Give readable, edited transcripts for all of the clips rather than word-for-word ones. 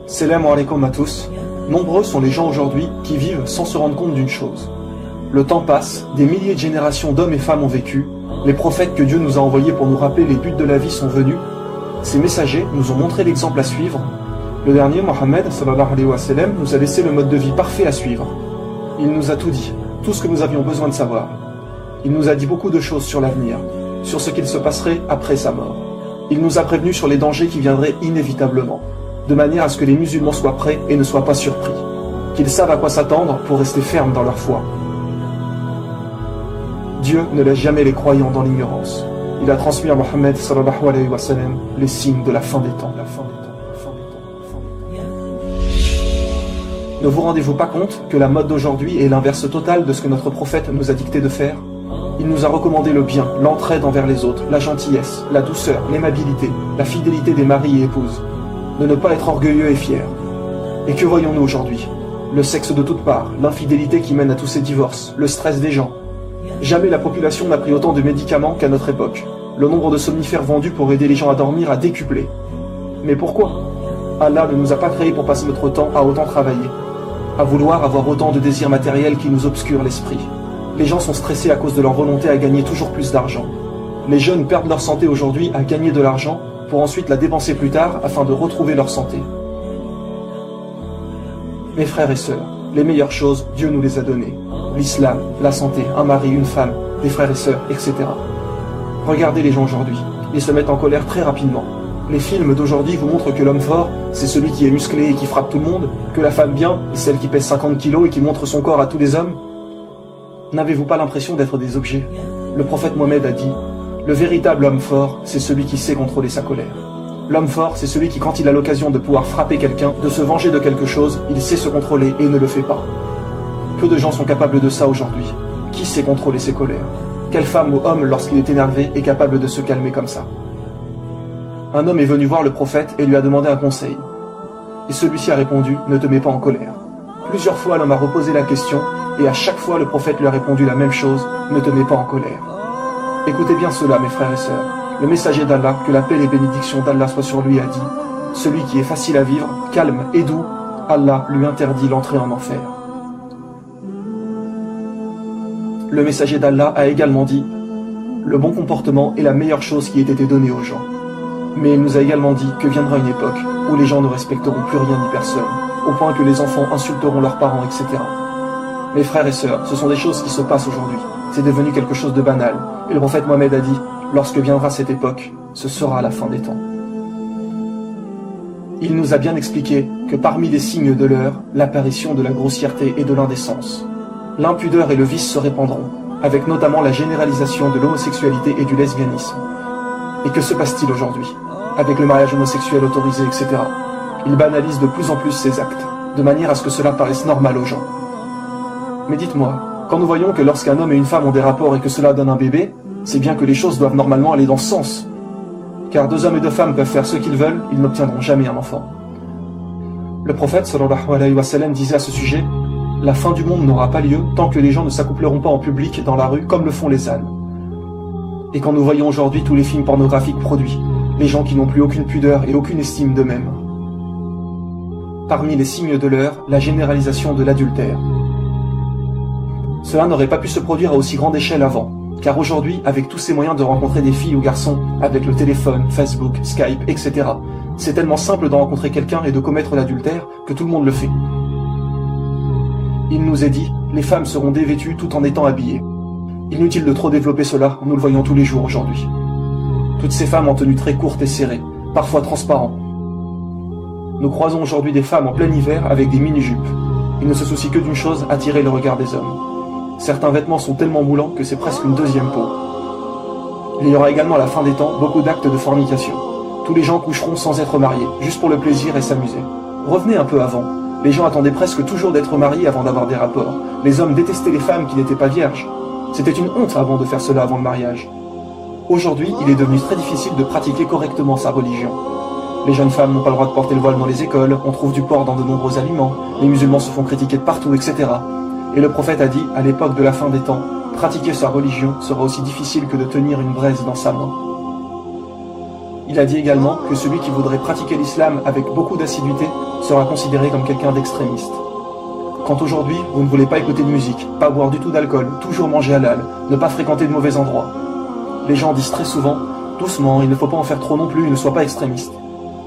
Salam alaikum à tous. Nombreux sont les gens aujourd'hui qui vivent sans se rendre compte d'une chose. Le temps passe, des milliers de générations d'hommes et femmes ont vécu, les prophètes que Dieu nous a envoyés pour nous rappeler les buts de la vie sont venus. Ces messagers nous ont montré l'exemple à suivre. Le dernier, Mohammed sallallahu alayhi wa sallam, nous a laissé le mode de vie parfait à suivre. Il nous a tout dit, tout ce que nous avions besoin de savoir. Il nous a dit beaucoup de choses sur l'avenir, sur ce qu'il se passerait après sa mort. Il nous a prévenus sur les dangers qui viendraient inévitablement, de manière à ce que les musulmans soient prêts et ne soient pas surpris, qu'ils savent à quoi s'attendre pour rester fermes dans leur foi. Dieu ne laisse jamais les croyants dans l'ignorance. Il a transmis à Mohammed sallallahu alayhi wa sallam les signes de la fin des temps. Ne vous rendez-vous pas compte que la mode d'aujourd'hui est l'inverse total de ce que notre prophète nous a dicté de faire? Il nous a recommandé le bien, l'entraide envers les autres, la gentillesse, la douceur, l'aimabilité, la fidélité des maris et épouses. De ne pas être orgueilleux et fier. Et que voyons-nous aujourd'hui? Le sexe de toutes parts, l'infidélité qui mène à tous ces divorces, le stress des gens. Jamais la population n'a pris autant de médicaments qu'à notre époque. Le nombre de somnifères vendus pour aider les gens à dormir a décuplé. Mais pourquoi? Allah ne nous a pas créés pour passer notre temps à autant travailler, à vouloir avoir autant de désirs matériels qui nous obscurent l'esprit. Les gens sont stressés à cause de leur volonté à gagner toujours plus d'argent. Les jeunes perdent leur santé aujourd'hui à gagner de l'argent pour ensuite la dépenser plus tard afin de retrouver leur santé. Mes frères et sœurs, les meilleures choses, Dieu nous les a données. L'islam, la santé, un mari, une femme, des frères et sœurs, etc. Regardez les gens aujourd'hui, ils se mettent en colère très rapidement. Les films d'aujourd'hui vous montrent que l'homme fort, c'est celui qui est musclé et qui frappe tout le monde, que la femme bien est celle qui pèse 50 kilos et qui montre son corps à tous les hommes. N'avez-vous pas l'impression d'être des objets? Le prophète Mohammed a dit: le véritable homme fort, c'est celui qui sait contrôler sa colère. L'homme fort, c'est celui qui, quand il a l'occasion de pouvoir frapper quelqu'un, de se venger de quelque chose, il sait se contrôler et ne le fait pas. Peu de gens sont capables de ça aujourd'hui. Qui sait contrôler ses colères? Quelle femme ou homme, lorsqu'il est énervé, est capable de se calmer comme ça? Un homme est venu voir le prophète et lui a demandé un conseil. Et celui-ci a répondu: ne te mets pas en colère. Plusieurs fois, l'homme a reposé la question, et à chaque fois, le prophète lui a répondu la même chose: ne te mets pas en colère. Écoutez bien cela, mes frères et sœurs. Le messager d'Allah, que la paix et les bénédictions d'Allah soient sur lui, a dit: celui qui est facile à vivre, calme et doux, Allah lui interdit l'entrée en enfer. Le messager d'Allah a également dit: le bon comportement est la meilleure chose qui ait été donnée aux gens. Mais il nous a également dit que viendra une époque où les gens ne respecteront plus rien ni personne, au point que les enfants insulteront leurs parents, etc. Mes frères et sœurs, ce sont des choses qui se passent aujourd'hui. C'est devenu quelque chose de banal. Et le prophète Mohammed a dit: lorsque viendra cette époque, ce sera la fin des temps. Il nous a bien expliqué que parmi les signes de l'heure, l'apparition de la grossièreté et de l'indécence. L'impudeur et le vice se répandront, avec notamment la généralisation de l'homosexualité et du lesbianisme. Et que se passe-t-il aujourd'hui, avec le mariage homosexuel autorisé, etc. Ils banalisent de plus en plus ces actes, de manière à ce que cela paraisse normal aux gens. Mais dites-moi, quand nous voyons que lorsqu'un homme et une femme ont des rapports et que cela donne un bébé, c'est bien que les choses doivent normalement aller dans ce sens. Car deux hommes et deux femmes peuvent faire ce qu'ils veulent, ils n'obtiendront jamais un enfant. Le prophète sallallahu alayhi wa sallam disait à ce sujet: la fin du monde n'aura pas lieu tant que les gens ne s'accoupleront pas en public dans la rue comme le font les ânes. Et quand nous voyons aujourd'hui tous les films pornographiques produits, les gens qui n'ont plus aucune pudeur et aucune estime d'eux-mêmes. Parmi les signes de l'heure, la généralisation de l'adultère. Cela n'aurait pas pu se produire à aussi grande échelle avant, car aujourd'hui, avec tous ces moyens de rencontrer des filles ou garçons, avec le téléphone, Facebook, Skype, etc., c'est tellement simple de rencontrer quelqu'un et de commettre l'adultère que tout le monde le fait. Il nous est dit: les femmes seront dévêtues tout en étant habillées. Inutile de trop développer cela, nous le voyons tous les jours aujourd'hui. Toutes ces femmes en tenue très courte et serrée, parfois transparentes. Nous croisons aujourd'hui des femmes en plein hiver avec des mini-jupes. Ils ne se soucient que d'une chose: attirer le regard des hommes. Certains vêtements sont tellement moulants que c'est presque une deuxième peau. Il y aura également à la fin des temps beaucoup d'actes de fornication. Tous les gens coucheront sans être mariés, juste pour le plaisir et s'amuser. Revenez un peu avant. Les gens attendaient presque toujours d'être mariés avant d'avoir des rapports. Les hommes détestaient les femmes qui n'étaient pas vierges. C'était une honte avant de faire cela avant le mariage. Aujourd'hui, il est devenu très difficile de pratiquer correctement sa religion. Les jeunes femmes n'ont pas le droit de porter le voile dans les écoles, on trouve du porc dans de nombreux aliments, les musulmans se font critiquer de partout, etc. Et le prophète a dit, à l'époque de la fin des temps, pratiquer sa religion sera aussi difficile que de tenir une braise dans sa main. Il a dit également que celui qui voudrait pratiquer l'islam avec beaucoup d'assiduité sera considéré comme quelqu'un d'extrémiste. Quand aujourd'hui, vous ne voulez pas écouter de musique, pas boire du tout d'alcool, toujours manger halal, ne pas fréquenter de mauvais endroits, les gens disent très souvent « doucement, il ne faut pas en faire trop non plus, ne sois pas extrémiste ».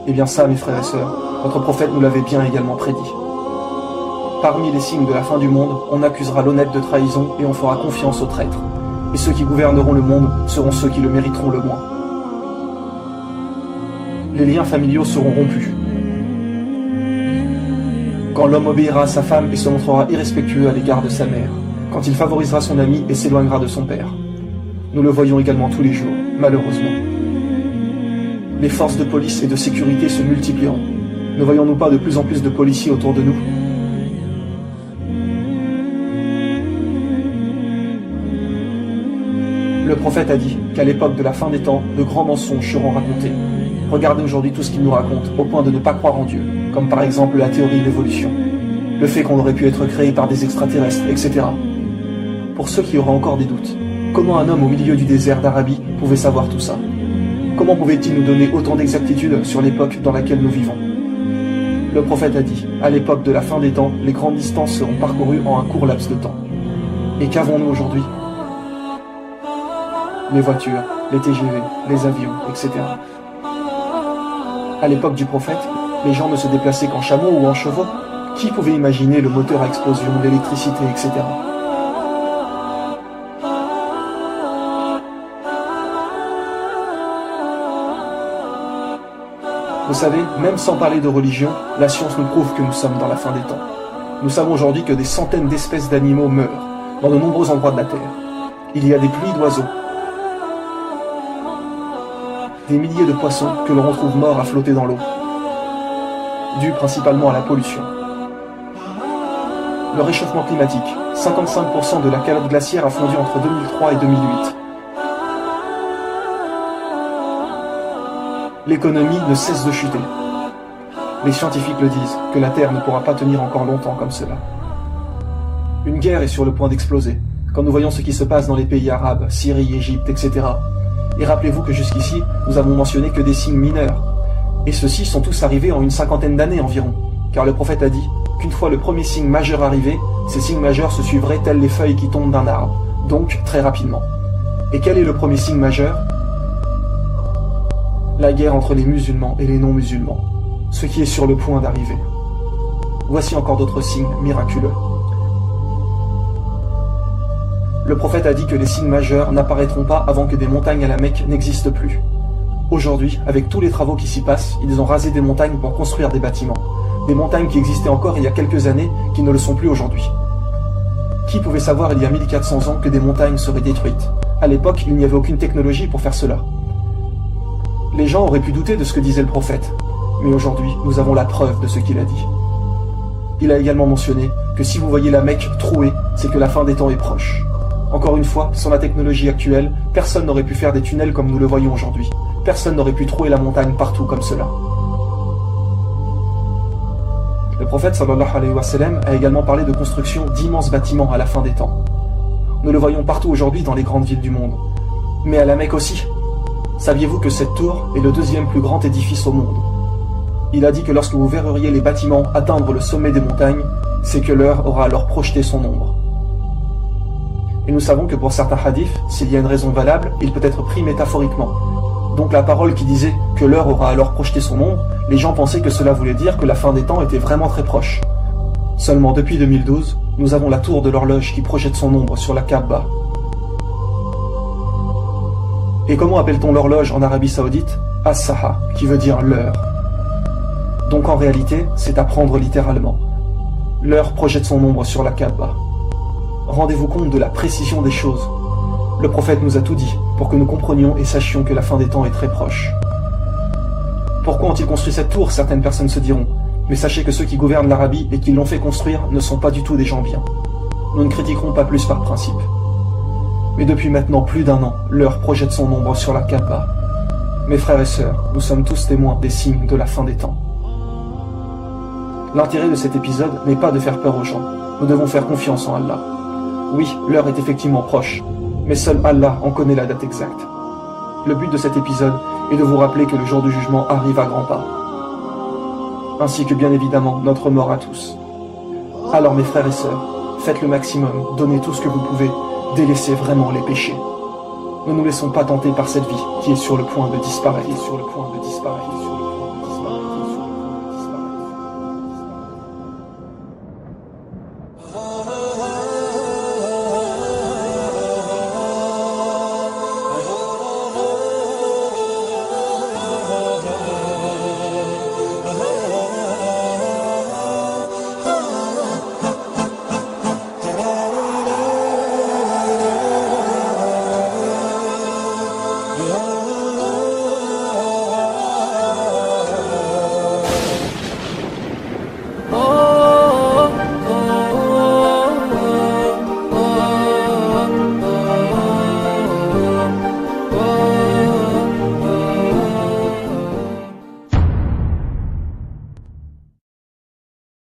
Eh bien ça, mes frères et sœurs, notre prophète nous l'avait bien également prédit. Parmi les signes de la fin du monde, on accusera l'honnête de trahison et on fera confiance aux traîtres. Et ceux qui gouverneront le monde seront ceux qui le mériteront le moins. Les liens familiaux seront rompus. Quand l'homme obéira à sa femme et se montrera irrespectueux à l'égard de sa mère, quand il favorisera son ami et s'éloignera de son père. Nous le voyons également tous les jours, malheureusement. Les forces de police et de sécurité se multiplieront. Ne voyons-nous pas de plus en plus de policiers autour de nous ? Le prophète a dit qu'à l'époque de la fin des temps, de grands mensonges seront racontés. Regardez aujourd'hui tout ce qu'il nous raconte, au point de ne pas croire en Dieu, comme par exemple la théorie de l'évolution, le fait qu'on aurait pu être créé par des extraterrestres, etc. Pour ceux qui auraient encore des doutes, comment un homme au milieu du désert d'Arabie pouvait savoir tout ça ? Comment pouvait-il nous donner autant d'exactitude sur l'époque dans laquelle nous vivons ? Le prophète a dit, à l'époque de la fin des temps, les grandes distances seront parcourues en un court laps de temps. Et qu'avons-nous aujourd'hui ? Les voitures, les TGV, les avions, etc. À l'époque du prophète, les gens ne se déplaçaient qu'en chameau ou en chevaux. Qui pouvait imaginer le moteur à explosion, l'électricité, etc. Vous savez, même sans parler de religion, la science nous prouve que nous sommes dans la fin des temps. Nous savons aujourd'hui que des centaines d'espèces d'animaux meurent, dans de nombreux endroits de la Terre. Il y a des pluies d'oiseaux, des milliers de poissons que l'on retrouve morts à flotter dans l'eau, dû principalement à la pollution. Le réchauffement climatique, 55% de la calotte glaciaire a fondu entre 2003 et 2008. L'économie ne cesse de chuter. Les scientifiques le disent, que la Terre ne pourra pas tenir encore longtemps comme cela. Une guerre est sur le point d'exploser, quand nous voyons ce qui se passe dans les pays arabes, Syrie, Égypte, etc. Et rappelez-vous que jusqu'ici, nous avons mentionné que des signes mineurs. Et ceux-ci sont tous arrivés en une cinquantaine d'années environ, car le prophète a dit qu'une fois le premier signe majeur arrivé, ces signes majeurs se suivraient tels les feuilles qui tombent d'un arbre, donc très rapidement. Et quel est le premier signe majeur ? La guerre entre les musulmans et les non-musulmans, ce qui est sur le point d'arriver. Voici encore d'autres signes miraculeux. Le prophète a dit que les signes majeurs n'apparaîtront pas avant que des montagnes à la Mecque n'existent plus. Aujourd'hui, avec tous les travaux qui s'y passent, ils ont rasé des montagnes pour construire des bâtiments. Des montagnes qui existaient encore il y a quelques années, qui ne le sont plus aujourd'hui. Qui pouvait savoir il y a 1400 ans que des montagnes seraient détruites ? À l'époque, il n'y avait aucune technologie pour faire cela. Les gens auraient pu douter de ce que disait le prophète, mais aujourd'hui, nous avons la preuve de ce qu'il a dit. Il a également mentionné que si vous voyez la Mecque trouée, c'est que la fin des temps est proche. Encore une fois, sans la technologie actuelle, personne n'aurait pu faire des tunnels comme nous le voyons aujourd'hui. Personne n'aurait pu trouer la montagne partout comme cela. Le prophète sallallahu alayhi wa sallam a également parlé de construction d'immenses bâtiments à la fin des temps. Nous le voyons partout aujourd'hui dans les grandes villes du monde. Mais à la Mecque aussi. Saviez-vous que cette tour est le deuxième plus grand édifice au monde ? Il a dit que lorsque vous verriez les bâtiments atteindre le sommet des montagnes, c'est que l'heure aura alors projeté son ombre. Et nous savons que pour certains hadiths, s'il y a une raison valable, il peut être pris métaphoriquement. Donc la parole qui disait que l'heure aura alors projeté son ombre, les gens pensaient que cela voulait dire que la fin des temps était vraiment très proche. Seulement depuis 2012, nous avons la tour de l'horloge qui projette son ombre sur la Kaaba. Et comment appelle-t-on l'horloge en Arabie Saoudite ? As-Saha, qui veut dire l'heure. Donc en réalité, c'est à prendre littéralement. L'heure projette son ombre sur la Kaaba. Rendez-vous compte de la précision des choses. Le prophète nous a tout dit, pour que nous comprenions et sachions que la fin des temps est très proche. Pourquoi ont-ils construit cette tour ? Certaines personnes se diront. Mais sachez que ceux qui gouvernent l'Arabie et qui l'ont fait construire ne sont pas du tout des gens bien. Nous ne critiquerons pas plus par principe. Mais depuis maintenant plus d'un an, l'heure projette son ombre sur la Kaaba. Mes frères et sœurs, nous sommes tous témoins des signes de la fin des temps. L'intérêt de cet épisode n'est pas de faire peur aux gens. Nous devons faire confiance en Allah. Oui, l'heure est effectivement proche, mais seul Allah en connaît la date exacte. Le but de cet épisode et de vous rappeler que le jour du jugement arrive à grands pas. Ainsi que bien évidemment notre mort à tous. Alors mes frères et sœurs, faites le maximum, donnez tout ce que vous pouvez, délaissez vraiment les péchés. Ne nous laissons pas tenter par cette vie qui est sur le point de disparaître,